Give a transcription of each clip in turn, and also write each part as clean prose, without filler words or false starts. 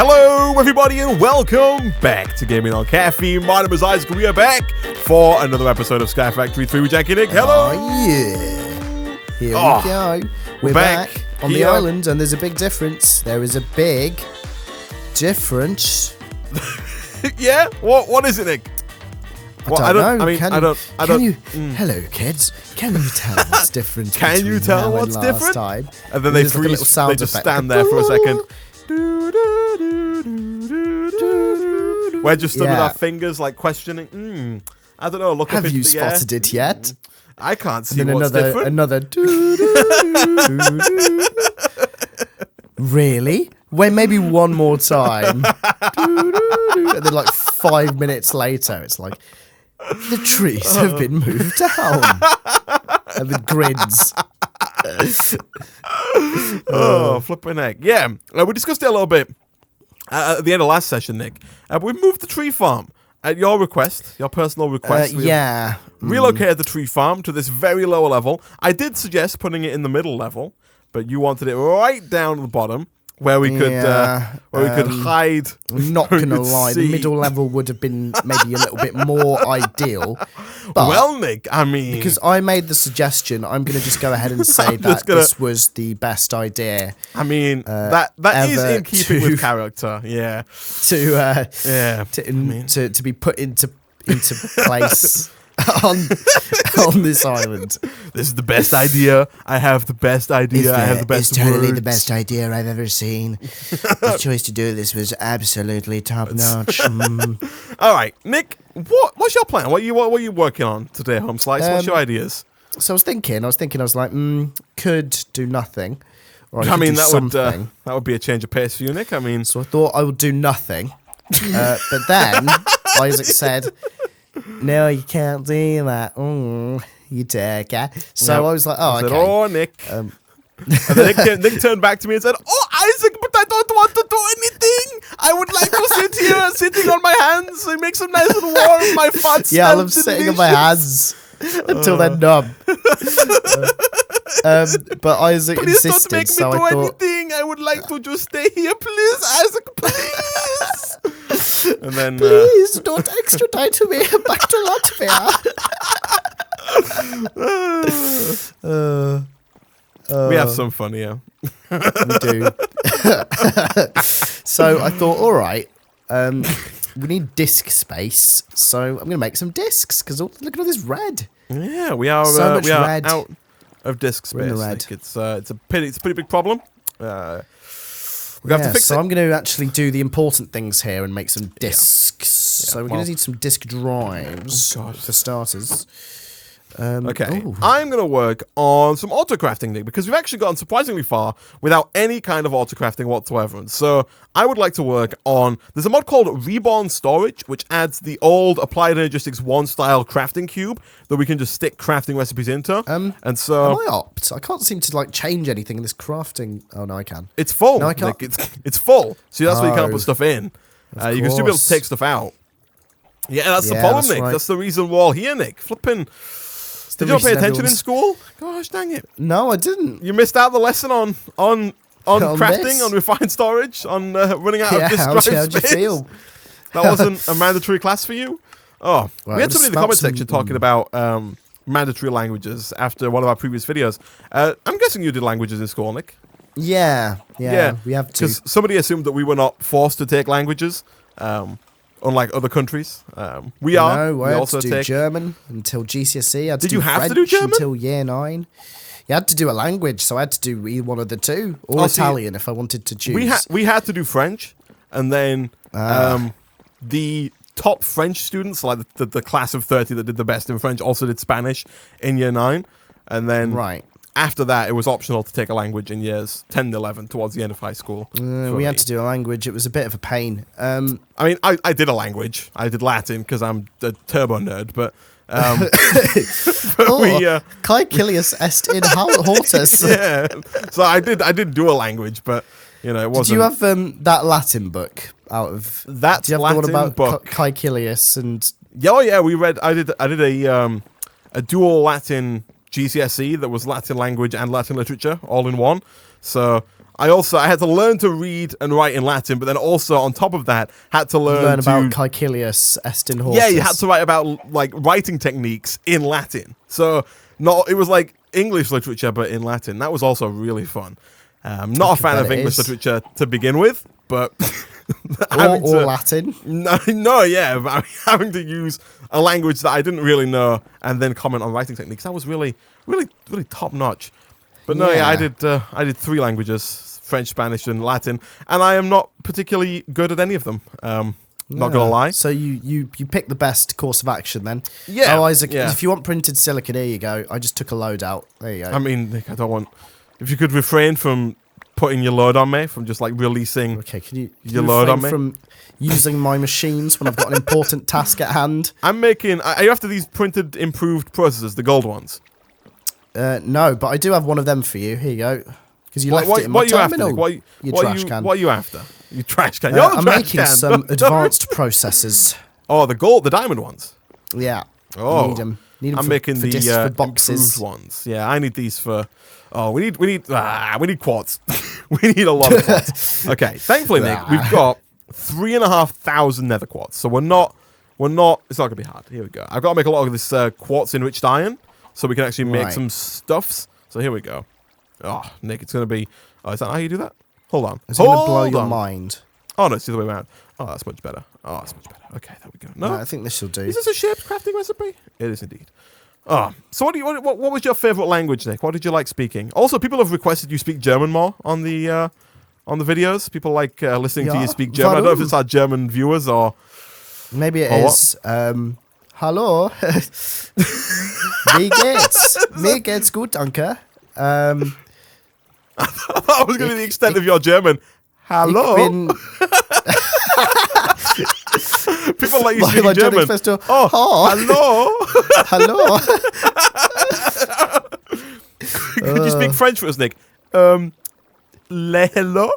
Hello, everybody, and welcome back to Gaming on Caffeine. My name is Isaac, and we are back for another episode of Sky Factory 3 with Jackie Nick. Hello! Oh, yeah. Here we go. We're back on the island, and there's a big difference. There is a big difference. Yeah? What is it, Nick? I don't know. Hello, kids. Can you tell what's different? Can you tell what's different? Time? And then they freeze. They just stand there for a second. We're just stood with our fingers, like questioning. I don't know. Look up into the air. Have you spotted it yet? I can't see what's different. Another. Really? Wait, maybe one more time. And then, like 5 minutes later, it's like the trees have been moved down. And the grins. Flipping heck. Yeah, we discussed it a little bit at the end of last session, Nick. We moved the tree farm at your request, your personal request. Relocated the tree farm to this very low level. I did suggest putting it in the middle level, but you wanted it right down at the bottom where we could hide. I'm not gonna lie, the middle level would have been maybe a little bit more ideal. But well, Nick, I mean, because I made the suggestion, I'm gonna just go ahead and say that this was the best idea. I mean, that is in keeping with character. Yeah. To be put into place. on this island. This is the best idea. I have the best idea. I have the best It's totally words. the best idea I've ever seen. The choice to do this was absolutely top notch. All right, Nick, what's your plan? What are you working on today, Home Slice? What's your ideas? So I was like, could do nothing. Or I mean, that would be a change of pace for you, Nick. I mean, so I thought I would do nothing. But then Isaac said, no, you can't do that. You jerker. So I was like, oh, okay. Oh, Nick. And then Nick turned back to me and said, oh, Isaac, but I don't want to do anything. I would like to sit here, sitting on my hands. It makes them nice and warm. My farts. Yeah, I love sitting on my hands until they're numb. But Isaac insisted, don't make me so do I thought, anything. I would like to just stay here, please, Isaac, please. And then, please don't extradite me back to Latvia. We have some fun here. We do. So I thought, all right, we need disk space, so I'm going to make some disks because look at all this red. Yeah, we are. So much we are red. out of disk space. We're in the red. It's a pretty big problem. We have to fix it. So I'm going to actually do the important things here and make some disks. Yeah, so we're going to need some disk drives for starters. Okay, I'm going to work on some auto-crafting, Nick, because we've actually gotten surprisingly far without any kind of auto-crafting whatsoever. And so I would like to work on... There's a mod called Reborn Storage, which adds the old Applied Energistics 1 style crafting cube that we can just stick crafting recipes into. And so... Am I opt? I can't seem to change anything in this crafting... Oh, no, I can. It's full. No, I can't. Nick. It's full. So that's where you can't put stuff in. You can still be able to take stuff out. Yeah, that's the problem, Nick. Right. That's the reason we're all here, Nick. Flipping... Did you not pay attention in school? Gosh, dang it. No, I didn't. You missed out the lesson on crafting, this? on refined storage, on running out of disk drive space. How'd you feel? That wasn't a mandatory class for you? Oh, right, we had somebody in the comment section talking about mandatory languages after one of our previous videos. I'm guessing you did languages in school, Nick? Yeah, we have to. Because somebody assumed that we were not forced to take languages. Unlike other countries, we are. No, I had to do German until GCSE. Did you have to do German until year 9? You had to do a language, so I had to do either one of the two, or Italian if I wanted to choose. We had to do French, and then the top French students, like the class of 30 that did the best in French, also did Spanish in year 9, and then after that, it was optional to take a language in years 10 and 11 towards the end of high school. We had to do a language. It was a bit of a pain. I mean, I did a language. I did Latin because I'm a turbo nerd, but... Caecilius est in hortus. Yeah, so I did do a language, but it wasn't... Did you have that Latin book out of... That do you have Latin the one about book? Caecilius and... Yeah, we read... I did a dual Latin... GCSE that was Latin language and Latin literature all in one. So I had to learn to read and write in Latin, but then also on top of that, had to learn about Caecilius est in hortis. Yeah, you had to write about like writing techniques in Latin. So it was like English literature, but in Latin. That was also really fun. Not a fan of English literature to begin with, but or Latin. No, yeah, having to use a language that I didn't really know and then comment on writing techniques. That was really, really, really top notch. But no, I did 3 languages: French, Spanish, and Latin, and I am not particularly good at any of them. Not gonna lie. So you picked the best course of action then. Yeah. Oh, Isaac, if you want printed silicon, here you go. I just took a load out. There you go. I mean, Nick, I don't want. If you could refrain from putting your load on me, from just like releasing. Okay, can your load on me from using my machines when I've got an important task at hand? I'm making. Are you after these printed improved processors, the gold ones? No, but I do have one of them for you. Here you go. Because you left it in my terminal. What are you after? You trash can. I'm making some advanced processors. Oh, the diamond ones. Yeah. Oh, need them. I'm making the for boxes. improved ones. Yeah, I need these for. Oh, we need quartz. We need a lot of quartz. Okay, thankfully, Nick, we've got 3,500 nether quartz, so we're not. It's not gonna be hard. Here we go. I've got to make a lot of this quartz enriched iron, so we can actually make some stuffs. So here we go. Oh, Nick, it's gonna be. Oh, is that how you do that? Hold on. It's gonna blow your mind. Oh no, it's the other way around. Oh, that's much better. Okay, there we go. No, I think this will do. Is this a shaped crafting recipe? It is indeed. Oh, so what was your favorite language, Nick? What did you like speaking? Also, people have requested you speak German more on the videos. People like listening to you speak German. I don't know if it's our German viewers or maybe it is. Hallo. Wie geht's? Mir geht's gut, danke. I thought it was going to be the extent of your German. Hello. People like you speaking German. Hello. Hello. Could you speak French for us, Nick? Hello.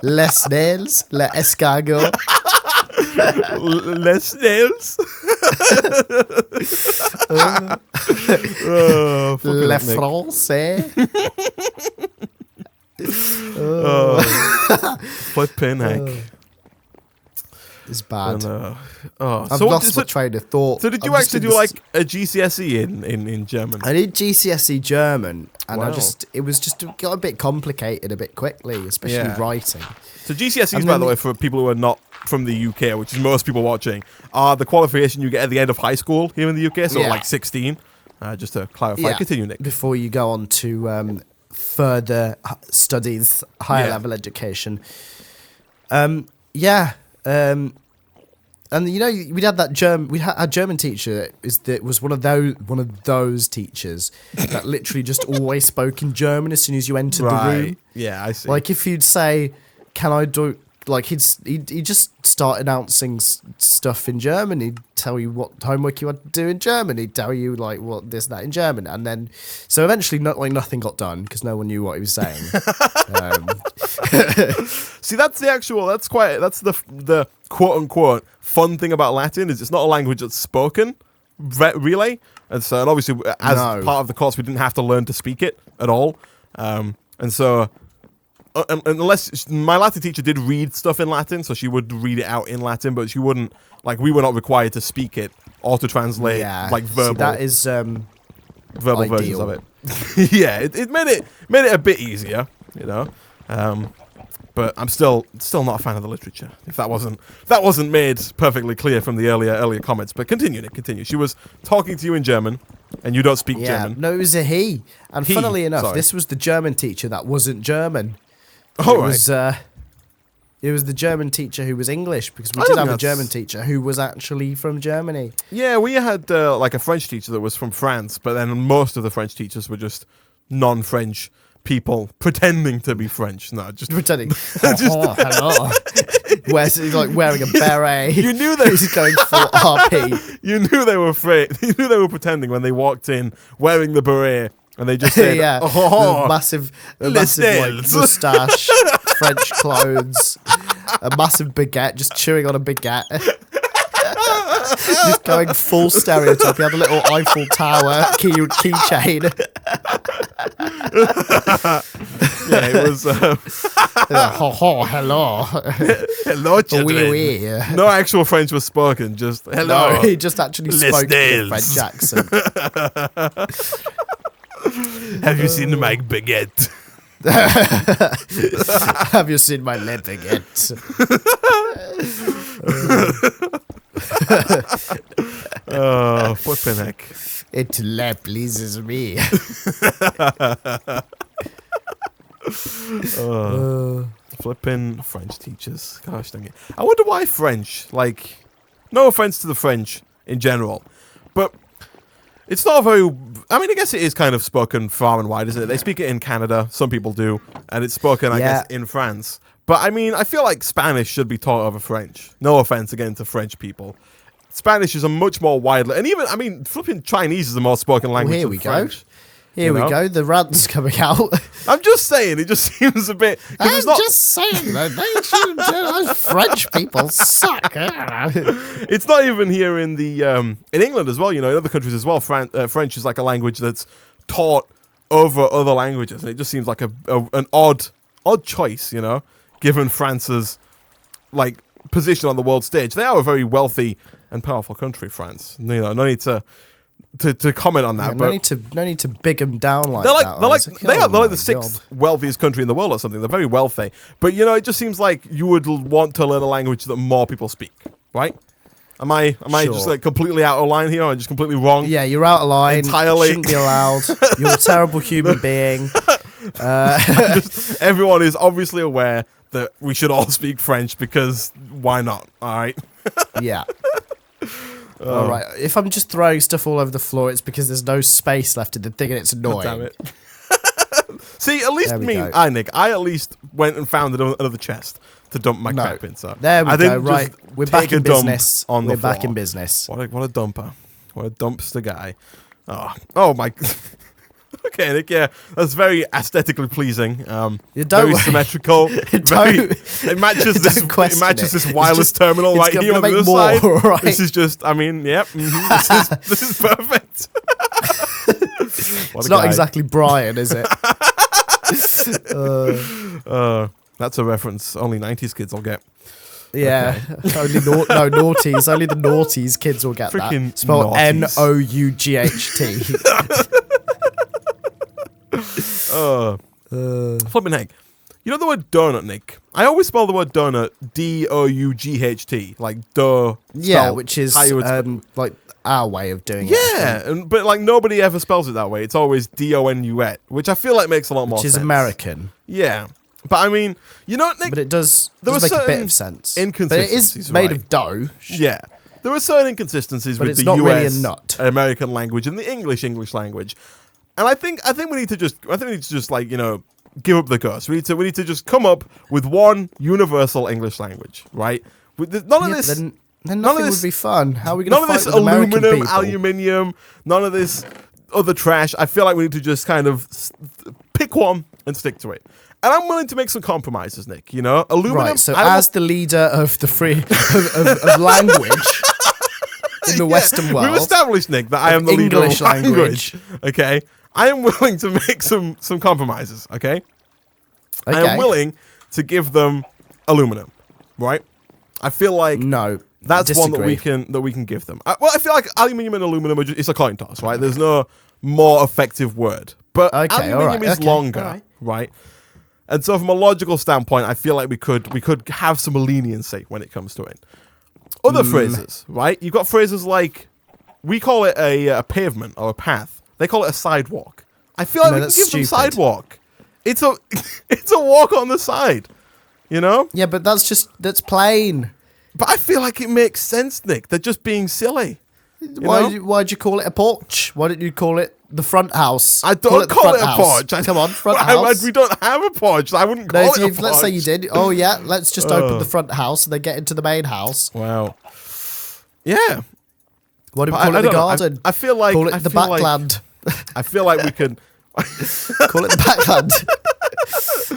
Les snails, le escargot. Les snails. Le français. Flipping heck. It's bad. I've lost my train of thought. So did you actually do like a GCSE in German? I did GCSE German, and it got a bit complicated a bit quickly, especially writing. So GCSEs, by the way, for people who are not from the UK, which is most people watching, are the qualification you get at the end of high school here in the UK, so like 16. Just to clarify, continue, Nick. Before you go on to further studies, higher level education. And you know, we had a German teacher that was one of those teachers that literally just always spoke in German as soon as you entered the room. Yeah, I see. Like if you'd say, "Can I do?" Like he'd just start announcing stuff in German. He'd tell you what homework you had to do in German. He'd tell you like what this that in German, and then so eventually nothing got done because no one knew what he was saying. See, that's the quote unquote fun thing about Latin is it's not a language that's spoken, really, and obviously as part of the course we didn't have to learn to speak it at all, and so. Unless my Latin teacher did read stuff in Latin, so she would read it out in Latin, but she wouldn't, like, we were not required to speak it or to translate, like, verbal. See, that is verbal ideal. versions of it. Yeah, it made it a bit easier, you know. But I'm still not a fan of the literature. If that wasn't made perfectly clear from the earlier comments. But continue, Nick, continue. She was talking to you in German, and you don't speak German. No, it was a he. And funnily enough, this was the German teacher that wasn't German. It was the German teacher who was English, because we did have a German teacher who was actually from Germany. Yeah, we had like a French teacher that was from France, but then most of the French teachers were just non-French people pretending to be French. No, just pretending. Hello. He's like wearing a beret. You knew they he's going for RP. You knew they were afraid. You knew they were pretending when they walked in wearing the beret. And they just said, massive like, moustache, French clothes, a massive baguette, just chewing on a baguette. Just going full stereotype. He had a little Eiffel Tower keychain. Yeah, it was. Hello. Hello, children. Oui, oui. No actual French was spoken. Just hello. No, he just actually spoke in a French accent. Have you seen my baguette? Have you seen my le baguette? Oh, flipping heck. It le pleases me. Flipping French teachers. Gosh dang it. I wonder why French. Like, no offense to the French in general, but it's not very. I mean, I guess it is kind of spoken far and wide, isn't it? They speak it in Canada. Some people do, and it's spoken, I guess, in France. But I mean, I feel like Spanish should be taught over French. No offense again to French people. Spanish is a much more widely, and even, I mean, flipping Chinese is a more spoken language. Here than we French. go. Here we go. The rant's coming out. I'm just saying, it just seems a bit. I'm just saying that French people suck. It's not even here in the in England as well. You know, in other countries as well. French is like a language that's taught over other languages, and it just seems like an odd choice. You know, given France's like position on the world stage, they are a very wealthy and powerful country. France. You know, no need to comment on that. Yeah, but no need to big them down like they're like, that. They're like the sixth wealthiest country in the world or something. They're very wealthy. But, you know, it just seems like you would want to learn a language that more people speak, right? Am I just like completely out of line here? Or just completely wrong? Yeah, you're out of line. Entirely. Shouldn't be allowed. You're a terrible human being. Everyone is obviously aware that we should all speak French because why not? All right. Yeah. All right. If I'm just throwing stuff all over the floor, it's because there's no space left in the thing, and it's annoying. Damn it. See, at least Nick, I at least went and found another chest to dump my crap in. So there we go. Right, we're back in dump business. We're back in business. What a dumper. What a dumpster guy. Oh my. Okay, Nick. Yeah, that's very aesthetically pleasing. Very symmetrical. It matches this. It matches this wireless terminal right here on the other side. Right? This is just. I mean, yep. This is perfect. It's not exactly Brian, is it? That's a reference only 90s kids will get. Yeah, okay. Only naughties. Only the naughties kids will get freaking that. Spelled NOUGHT. Flipping heck. You know the word donut, Nick? I always spell the word donut DOUGHT, like dough. Yeah, which is like our way of doing it. Yeah, but like nobody ever spells it that way. It's always DONUT, which I feel like makes a lot more sense. Which is American. Yeah. But I mean, you know, Nick, but it does make a bit of sense. Inconsistencies, but it is made of dough. Yeah. There are certain inconsistencies with the US really a nut. American language and the English language. And I think we need to just like, you know, give up the ghost. We need to just come up with one universal English language, right? None of this. Then nothing would be fun. How are we going to fight with American aluminum, people? aluminium, none of this other trash. I feel like we need to just kind of pick one and stick to it. And I'm willing to make some compromises, Nick. You know, aluminum. Right. So, as the leader of the free of language in the Western world, we've established, Nick, that I am the leader of language. Okay, I am willing to make some compromises. Okay, I am willing to give them aluminum. Right. I feel like that's one that we can give them. I feel like aluminium and aluminum it's a coin toss. Right. There's no more effective word, but aluminium is longer. Right. And so, from a logical standpoint, I feel like we could have some leniency when it comes to it. Other phrases, right? You've got phrases like, we call it a pavement or a path. They call it a sidewalk. I feel like we can give them sidewalk. It's a walk on the side, you know? Yeah, but that's plain. But I feel like it makes sense, Nick. They're just being silly. Why'd you call it a porch? Why didn't you call it the front house? I don't call it a porch. Come on, front house. We don't have a porch. I wouldn't call it a porch. Let's say you did. Oh, yeah, let's just open the front house and then get into the main house. Wow. Yeah. Why do we call it the garden? I feel like... Call it the backland. I feel like we could... Call it the backland.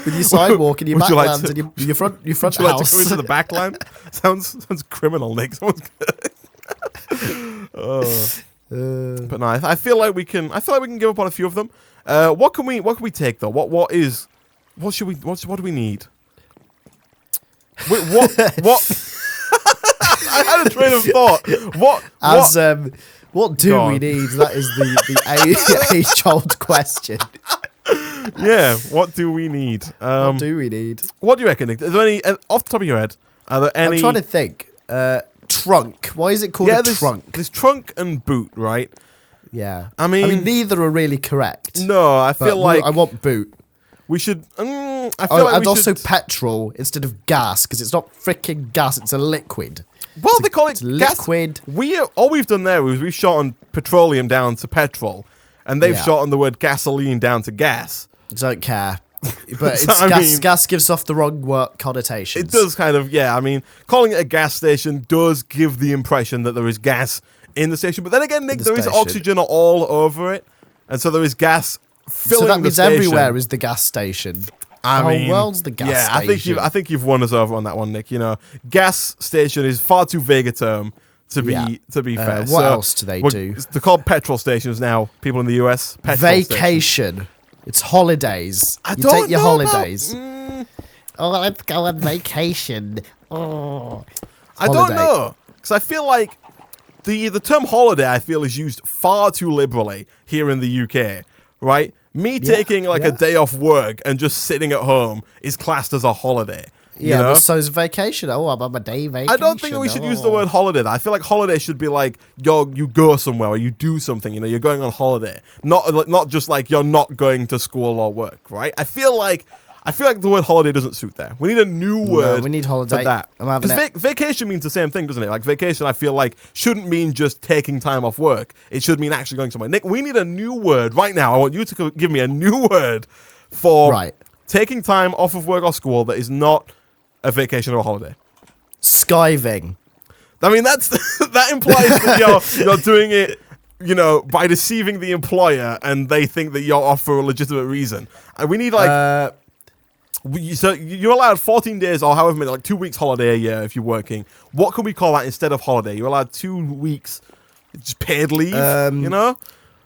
With your sidewalk and your backland and your front house. Would you like to go into the backland? Sounds criminal, Nick. But no, I feel like we can. I feel like we can give up on a few of them. What can we take though? What do we need? Wait, what? I had a train of thought. What do we need? That is the age-old question. Yeah, what do we need? What do we need? What do you reckon, Nick? Is there any off the top of your head? Are there any? I'm trying to think. Trunk. Why is it called a trunk? There's trunk and boot, right? Yeah. I mean, neither are really correct. No, I feel like I want boot. We should. I feel like and we also should... petrol instead of gas, because it's not freaking gas; it's a liquid. Well, they call it gas. Liquid. All we've done there is we've shortened petroleum down to petrol, and they've shortened the word gasoline down to gas. Don't care. But it's gas gives off the wrong connotations. It does kind of, yeah. I mean, calling it a gas station does give the impression that there is gas in the station. But then again, Nick, there is oxygen all over it, and so there is gas filling the station. So that means everywhere is the gas station. The whole world's the gas station. I think you've won us over on that one, Nick. You know, gas station is far too vague a term to be fair. What else do they do? They're called petrol stations now. People in the US, vacation. Station. It's holidays. You take your holidays. Oh, let's go on vacation. Oh, I don't know, because I feel like the term holiday I feel is used far too liberally here in the UK, right? Me taking a day off work and just sitting at home is classed as a holiday. Yeah, you know? But so is vacation. Oh, I'm on a day vacation. I don't think we should use the word holiday. I feel like holiday should be like you go somewhere or you do something. You know, you're going on holiday, not just like you're not going to school or work. Right? I feel like the word holiday doesn't suit there. We need a new word. No, we need holiday. For that. Because vacation means the same thing, doesn't it? Like vacation, I feel like shouldn't mean just taking time off work. It should mean actually going somewhere. Nick, we need a new word right now. I want you to give me a new word for taking time off of work or school that is not a vacation or a holiday. Skiving. I mean, that implies that you're doing it, you know, by deceiving the employer, and they think that you're off for a legitimate reason. And we need so you're allowed 14 days or however many, like 2 weeks holiday a year if you're working. What can we call that instead of holiday? You're allowed 2 weeks, just paid leave. You know,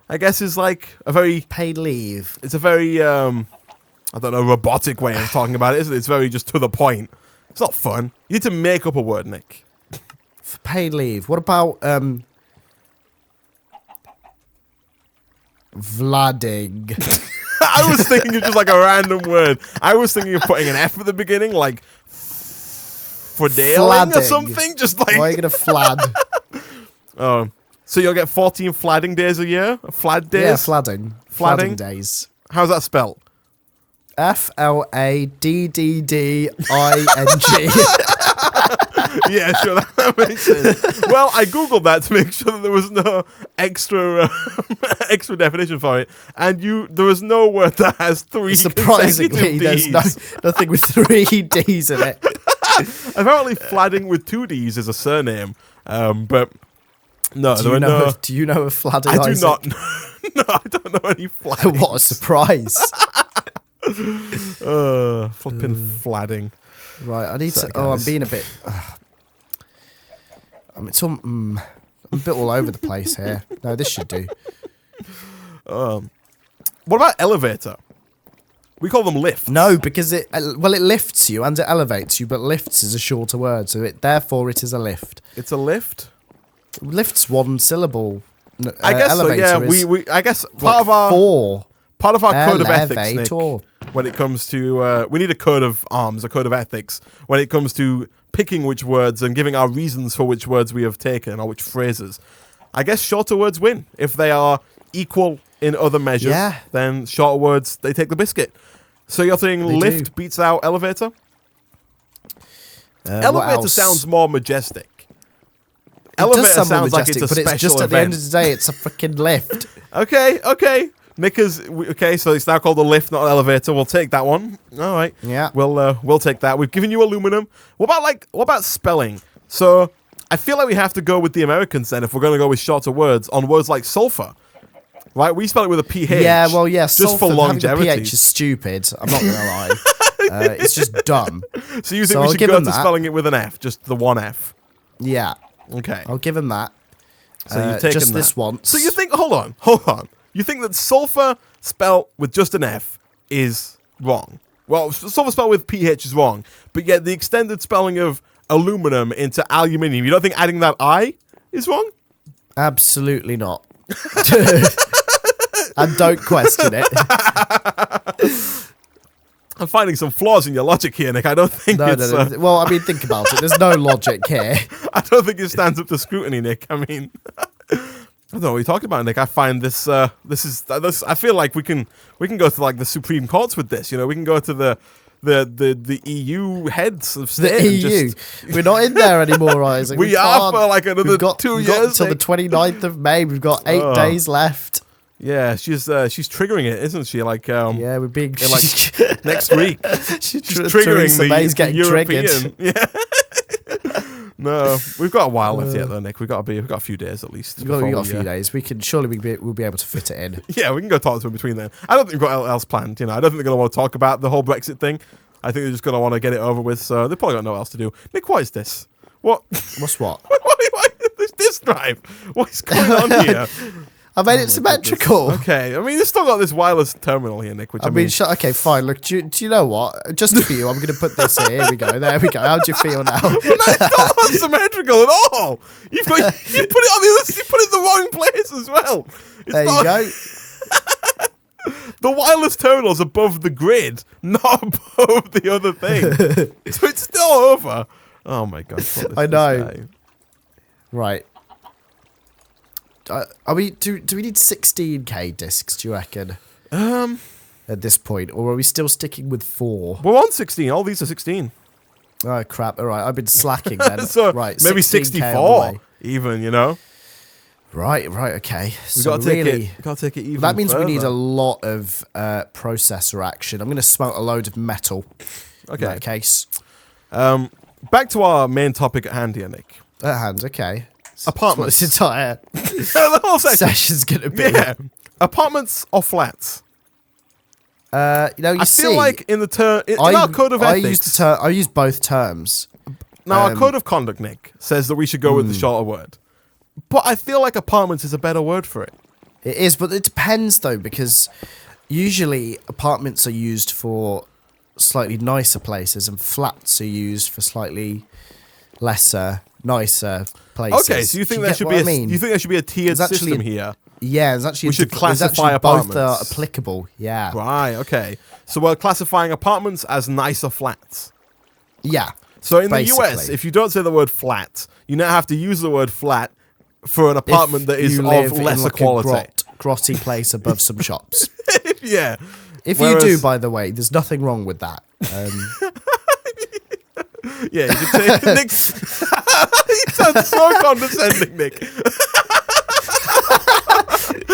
I guess is like a very paid leave. It's a very I don't know, robotic way of talking about it, isn't it? It's very just to the point. It's not fun. You need to make up a word, Nick. For paid leave. What about Vladig? I was thinking of just like a random word. I was thinking of putting an F at the beginning, like fladding or something. Just like why are you gonna flad? Oh, so you'll get 14 fladding days a year? Flad days? Yeah, fladding days. How's that spelled? FLADDDING. Yeah, sure, that makes sense. Well, I googled that to make sure that there was no extra definition for it, and there was no word that has 3 surprisingly Ds. There's nothing with 3 Ds in it. Apparently fladding with 2 Ds is a surname, but no, do you know a fladding? I do not know. No, I don't know any fladding. What a surprise. Flipping fladding. Right, I need to. I'm being a bit. I'm a bit all over the place here. No, this should do. What about elevator? We call them lifts. No, because it lifts you and it elevates you, but lifts is a shorter word, so therefore it is a lift. It's a lift. Lift's one syllable. I guess so. Yeah, I guess part of our code of ethics, Nick, when it comes to we need a code of arms, a code of ethics when it comes to picking which words and giving our reasons for which words we have taken or which phrases. I guess shorter words win. If they are equal in other measures, then shorter words, they take the biscuit. So you're saying lift beats out elevator? Elevator sounds more majestic. Elevator sounds like it's a special but it's just event. At the end of the day, it's a freaking lift. Okay. So it's now called a lift, not an elevator. We'll take that one. All right. Yeah. We'll take that. We've given you aluminum. What about spelling? So I feel like we have to go with the Americans then if we're going to go with shorter words on words like sulfur. Right? We spell it with a PH. Yeah, well, yeah. Just sulfur, for longevity. PH is stupid. I'm not going to lie. It's just dumb. So you think we should go to spelling it with an F, just the one F? Yeah. Okay. I'll give him that. So you've taken just that. this once. So you think, hold on. You think that sulfur spelled with just an F is wrong? Well, sulfur spelled with PH is wrong, but yet the extended spelling of aluminum into aluminium, you don't think adding that I is wrong? Absolutely not. And don't question it. I'm finding some flaws in your logic here, Nick. I don't think it's... No. Well, I mean, think about it. There's no logic here. I don't think it stands up to scrutiny, Nick. I mean... I don't know what you're talking about, Nick. I find this I feel like we can go to like the Supreme Courts with this. You know, we can go to the EU heads of state. The EU. We're not in there anymore, Isaac. We are for like another 2 years. Until the 29th of May. We've got 8 days left. Yeah, she's triggering it, isn't she? Like yeah, we're being like next week. she's triggering May's getting European. Triggered. Yeah. No, we've got a while left yet, though, Nick. We've got a few days at least. We've got a few days. We can we'll be able to fit it in. Yeah, we can go talk to them between then. I don't think we've got anything else planned. You know, I don't think they're gonna want to talk about the whole Brexit thing. I think they're just gonna want to get it over with. So they probably got no else to do. Nick, what is this? What? What's what? What is this drive? What is going on here? I made it symmetrical. Okay, I mean, it's still got this wireless terminal here, Nick. Which I mean, okay, fine. Look, do you know what? Just for you, I'm going to put this here. Here we go. There we go. How do you feel now? Well, no, it's not unsymmetrical at all. You put it on the other. You put it in the wrong place as well. There you go. The wireless terminal's above the grid, not above the other thing. So it's still over. Oh my god! I know. Right. Do we need 16K discs, do you reckon? At this point, or are we still sticking with 4? We're on 16. All these are 16. Oh crap! All right, I've been slacking then. So right, maybe 64 even. You know. Right. Okay. We got to take it even. That means further. we need a lot of processor action. I'm going to smoke a load of metal. Okay. In that case. Back to our main topic at hand here, Nick. At hand. Okay. Apartments. This entire the whole session's going to be. Yeah. Apartments or flats? I feel like in the in our code of ethics, I use both terms. Now our code of conduct, Nick, says that we should go with the shorter word, but I feel like apartments is a better word for it. It is, but it depends though, because usually apartments are used for slightly nicer places, and flats are used for slightly lesser, nicer places. Okay, so you think there should be you think there should be a tiered system here? Yeah, there's actually we should classify apartments. Both are applicable. Yeah. Right. Okay. So we're classifying apartments as nicer flats. Yeah. So in the US, if you don't say the word flat, you now have to use the word flat for an apartment that is of lesser quality. Grotty place above some shops. Yeah. If you do, by the way, there's nothing wrong with that. Yeah, you can say Nick. You sound so condescending, Nick. I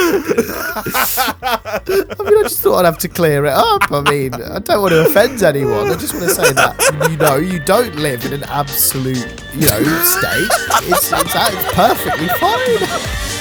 mean, I just thought I'd have to clear it up. I mean, I don't want to offend anyone. I just want to say that, you don't live in an absolute, state. It's perfectly fine.